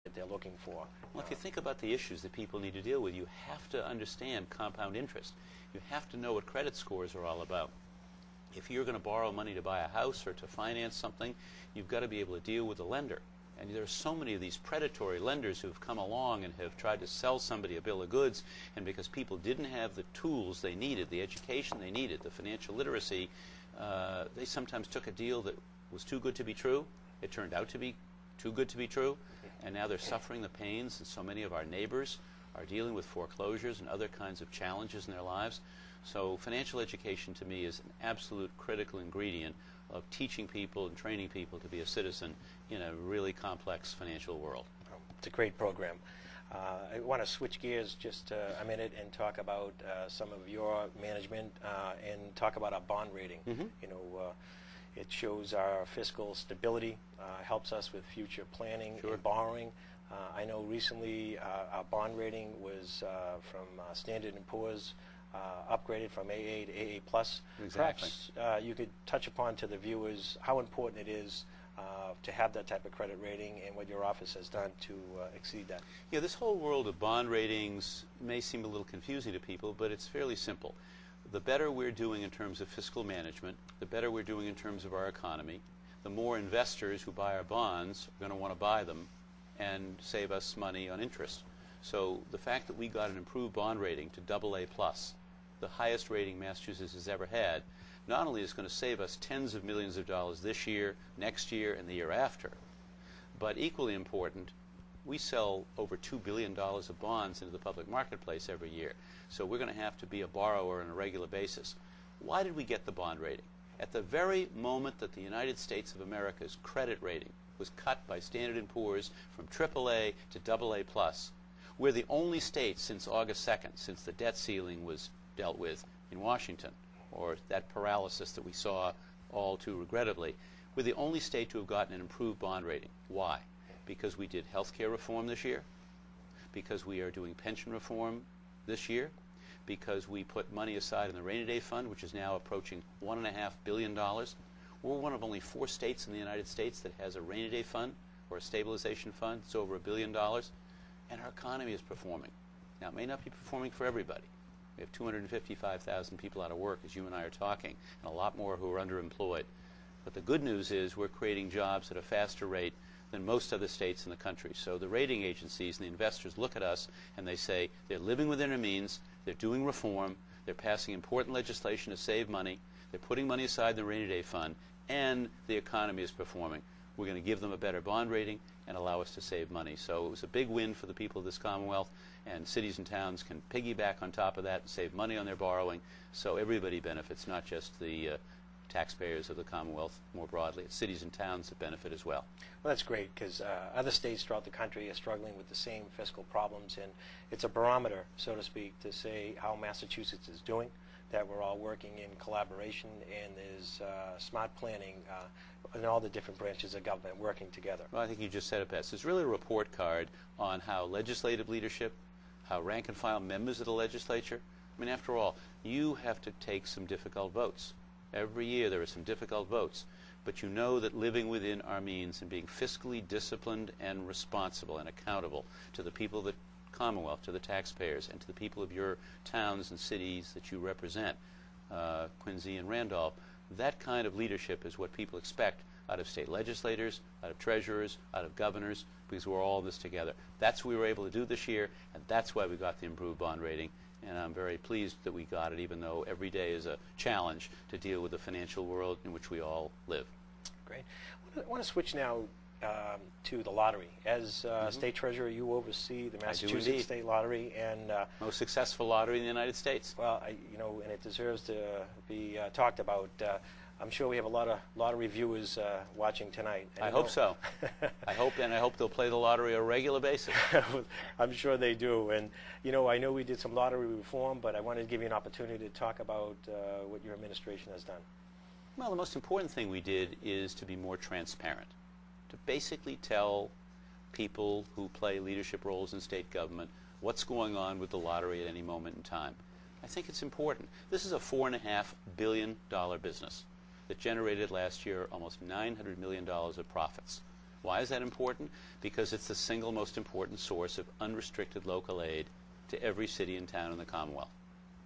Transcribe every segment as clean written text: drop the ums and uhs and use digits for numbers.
that they're looking for. Well, if you think about the issues that people need to deal with, you have to understand compound interest. You have to know what credit scores are all about. If you're going to borrow money to buy a house or to finance something, you've got to be able to deal with the lender. And there are so many of these predatory lenders who've come along and have tried to sell somebody a bill of goods, and because people didn't have the tools they needed, the education they needed, the financial literacy, they sometimes took a deal that was too good to be true. It turned out to be too good to be true, and now they're suffering the pains, and so many of our neighbors are dealing with foreclosures and other kinds of challenges in their lives. So financial education to me is an absolute critical ingredient of teaching people and training people to be a citizen in a really complex financial world. It's a great program. I want to switch gears just a minute and talk about some of your management and talk about our bond rating. You know, it shows our fiscal stability, helps us with future planning and borrowing. I know recently our bond rating was from Standard & Poor's upgraded from AA to AA+. Exactly. Perhaps you could touch upon to the viewers how important it is to have that type of credit rating and what your office has done to exceed that. Yeah, this whole world of bond ratings may seem a little confusing to people, but it's fairly simple. The better we're doing in terms of fiscal management, the better we're doing in terms of our economy, the more investors who buy our bonds are going to want to buy them and save us money on interest. So the fact that we got an improved bond rating to AA+, the highest rating Massachusetts has ever had, not only is going to save us tens of millions of dollars this year, next year, and the year after, but equally important, we sell over $2 billion of bonds into the public marketplace every year. So we're going to have to be a borrower on a regular basis. Why did we get the bond rating? At the very moment that the United States of America's credit rating was cut by Standard & Poor's from AAA to AA+, we're the only state since August 2nd, since the debt ceiling was dealt with in Washington, or that paralysis that we saw all too regrettably, we're the only state to have gotten an improved bond rating. Why? Because we did health care reform this year, because we are doing pension reform this year, because we put money aside in the rainy day fund, which is now approaching $1.5 billion. We're one of only 4 states in the United States that has a rainy day fund or a stabilization fund. It's over $1 billion. And our economy is performing. Now, it may not be performing for everybody. We have 255,000 people out of work, as you and I are talking, and a lot more who are underemployed. But the good news is we're creating jobs at a faster rate than most other states in the country. So the rating agencies and the investors look at us and they say they're living within their means, they're doing reform, they're passing important legislation to save money, they're putting money aside in the rainy day fund, and the economy is performing. We're going to give them a better bond rating and allow us to save money. So it was a big win for the people of this Commonwealth, and cities and towns can piggyback on top of that and save money on their borrowing. So everybody benefits, not just the taxpayers of the Commonwealth more broadly. It's cities and towns that benefit as well. Well, that's great, because other states throughout the country are struggling with the same fiscal problems, and it's a barometer, so to speak, to say how Massachusetts is doing, that we're all working in collaboration, and there's smart planning in all the different branches of government working together. Well, I think you just said it best. It's really a report card on how legislative leadership, how rank and file members of the legislature, I mean, after all, you have to take some difficult votes. Every year there are some difficult votes, but you know that living within our means and being fiscally disciplined and responsible and accountable to the people of the Commonwealth, to the taxpayers, and to the people of your towns and cities that you represent, Quincy and Randolph, that kind of leadership is what people expect out of state legislators, out of treasurers, out of governors, because we're all in this together. That's what we were able to do this year, and that's why we got the improved bond rating. And I'm very pleased that we got it, even though every day is a challenge to deal with the financial world in which we all live. Great. I want to switch now to the lottery. As State Treasurer, you oversee the Massachusetts State Lottery, and most successful lottery in the United States. Well, you know, and it deserves to be talked about. I'm sure we have a lot of lottery viewers watching tonight. I hope so. I hope they'll play the lottery on a regular basis. I'm sure they do. And you know, I know we did some lottery reform, but I wanted to give you an opportunity to talk about what your administration has done. Well, the most important thing we did is to be more transparent, to basically tell people who play leadership roles in state government what's going on with the lottery at any moment in time. I think it's important. This is a $4.5 billion business that generated last year almost $900 million of profits. Why is that important? Because it's the single most important source of unrestricted local aid to every city and town in the Commonwealth.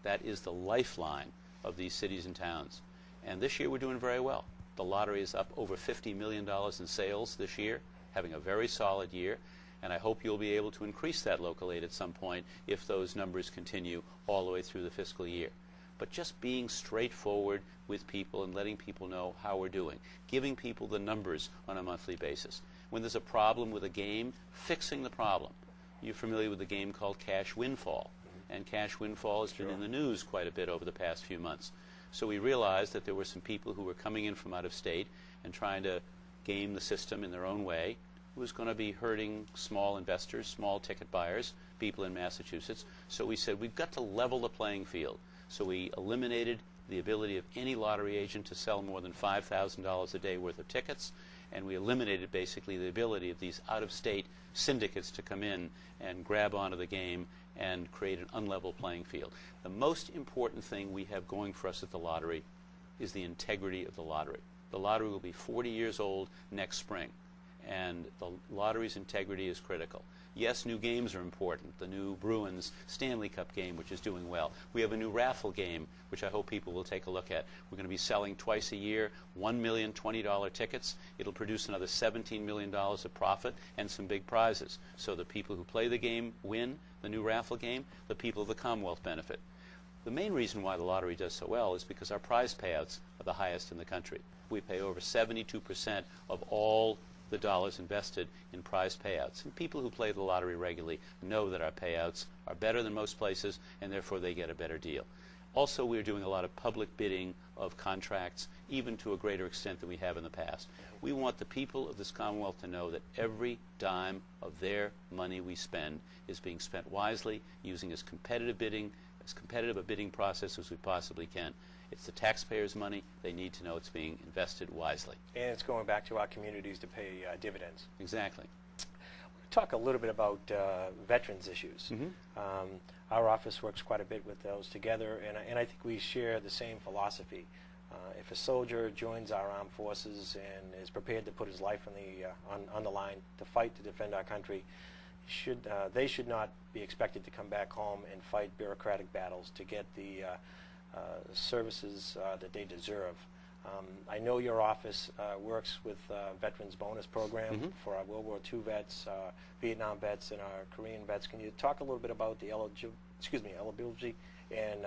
That is the lifeline of these cities and towns. And this year we're doing very well. The lottery is up over $50 million in sales this year, having a very solid year. And I hope you'll be able to increase that local aid at some point if those numbers continue all the way through the fiscal year. But just being straightforward with people and letting people know how we're doing, giving people the numbers on a monthly basis. When there's a problem with a game, fixing the problem. You're familiar with a game called Cash Windfall, and Cash Windfall has been in the news quite a bit over the past few months. So we realized that there were some people who were coming in from out of state and trying to game the system in their own way. It was going to be hurting small investors, small ticket buyers, people in Massachusetts. So we said we've got to level the playing field. So we eliminated the ability of any lottery agent to sell more than $5,000 a day worth of tickets, and we eliminated basically the ability of these out-of-state syndicates to come in and grab onto the game and create an unlevel playing field. The most important thing we have going for us at the lottery is the integrity of the lottery. The lottery will be 40 years old next spring, and the lottery's integrity is critical. Yes, new games are important. The new Bruins Stanley Cup game, which is doing well. We have a new raffle game, which I hope people will take a look at. We're going to be selling twice a year, $1 million $20 tickets. It'll produce another $17 million of profit and some big prizes. So the people who play the game win, the new raffle game, the people of the Commonwealth benefit. The main reason why the lottery does so well is because our prize payouts are the highest in the country. We pay over 72% of all the dollars invested in prize payouts. And people who play the lottery regularly know that our payouts are better than most places, and therefore they get a better deal. Also, we're doing a lot of public bidding of contracts, even to a greater extent than we have in the past. We want the people of this Commonwealth to know that every dime of their money we spend is being spent wisely, using as competitive a bidding process as we possibly can. It's the taxpayers' money. They need to know it's being invested wisely. And it's going back to our communities to pay dividends. Exactly. We'll talk a little bit about veterans issues. Our office works quite a bit with those together, and I think we share the same philosophy. If a soldier joins our armed forces and is prepared to put his life on the line to fight to defend our country, they should not be expected to come back home and fight bureaucratic battles to get the services that they deserve. I know your office works with Veterans Bonus Program for our World War II vets, Vietnam vets, and our Korean vets. Can you talk a little bit about the eligibility and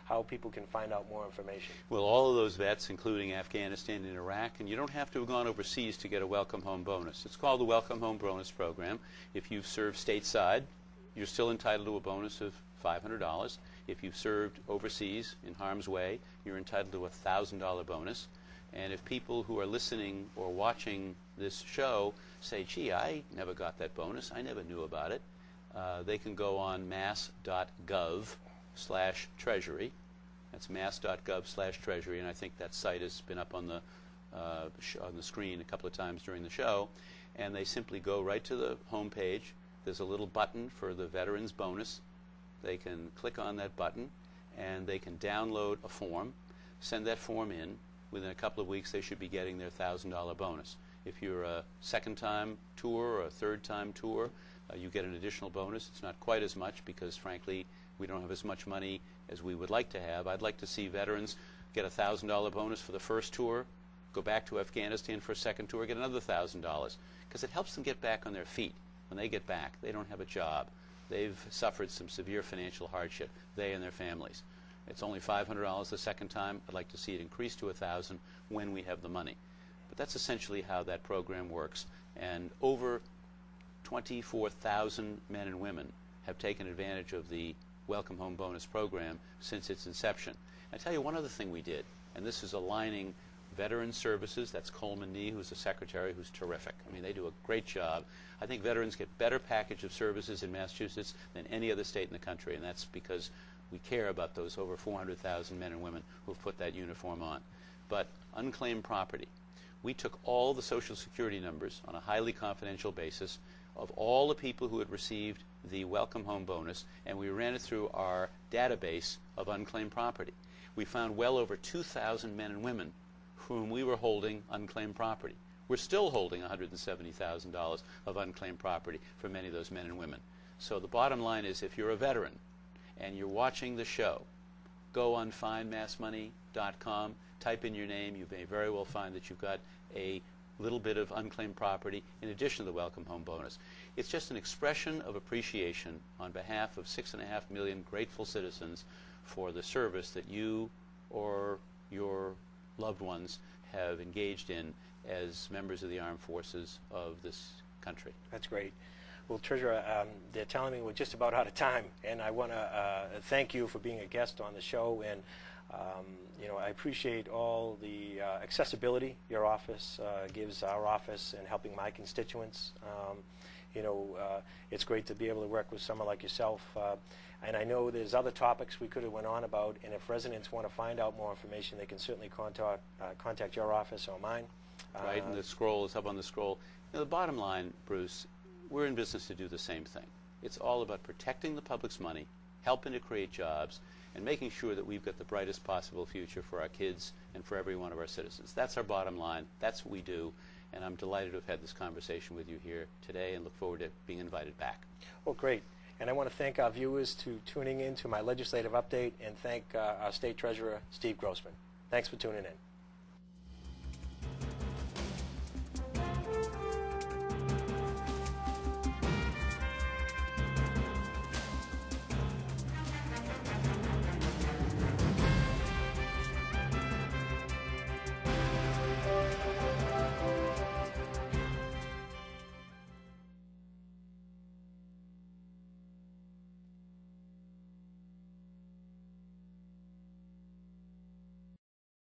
how people can find out more information? Well, all of those vets, including Afghanistan and Iraq, and you don't have to have gone overseas to get a Welcome Home bonus. It's called the Welcome Home Bonus Program. If you've served stateside, you're still entitled to a bonus of $500. If you've served overseas in harm's way, you're entitled to a $1,000 bonus. And if people who are listening or watching this show say, gee, I never got that bonus, I never knew about it, they can go on mass.gov/treasury. That's mass.gov/treasury, and I think that site has been up on the screen a couple of times during the show. And they simply go right to the home page. There's a little button for the Veterans Bonus. They can click on that button, and they can download a form, send that form in. Within a couple of weeks, they should be getting their $1,000 bonus. If you're a second-time tour or a third-time tour, you get an additional bonus. It's not quite as much because, frankly, we don't have as much money as we would like to have. I'd like to see veterans get a $1,000 bonus for the first tour, go back to Afghanistan for a second tour, get another $1,000, because it helps them get back on their feet. When they get back, they don't have a job. They've suffered some severe financial hardship, they and their families. It's only $500 the second time. I'd like to see it increase to $1,000 when we have the money. But that's essentially how that program works. And over 24,000 men and women have taken advantage of the Welcome Home Bonus Program since its inception. I tell you one other thing we did, and this is aligning Veteran Services, that's Coleman Nee, who's the secretary, who's terrific. I mean, they do a great job. I think veterans get better package of services in Massachusetts than any other state in the country, and that's because we care about those over 400,000 men and women who've put that uniform on. But unclaimed property. We took all the Social Security numbers on a highly confidential basis of all the people who had received the Welcome Home bonus, and we ran it through our database of unclaimed property. We found well over 2,000 men and women whom we were holding unclaimed property. We're still holding $170,000 of unclaimed property for many of those men and women. So the bottom line is, if you're a veteran and you're watching the show, go on findmassmoney.com, type in your name. You may very well find that you've got a little bit of unclaimed property in addition to the welcome home bonus. It's just an expression of appreciation on behalf of 6.5 million grateful citizens for the service that you or your loved ones have engaged in as members of the armed forces of this country. That's great. Well, Treasurer, they're telling me we're just about out of time, and I want to thank you for being a guest on the show. And you know, I appreciate all the accessibility your office gives our office in helping my constituents. You know, it's great to be able to work with someone like yourself. And I know there's other topics we could have went on about, and if residents want to find out more information, they can certainly contact your office or mine. Right, and the scroll is up on the scroll. You know, the bottom line, Bruce, we're in business to do the same thing. It's all about protecting the public's money, helping to create jobs, and making sure that we've got the brightest possible future for our kids and for every one of our citizens. That's our bottom line. That's what we do. And I'm delighted to have had this conversation with you here today and look forward to being invited back. Well, great. And I want to thank our viewers for tuning in to my legislative update, and thank our State Treasurer, Steve Grossman. Thanks for tuning in.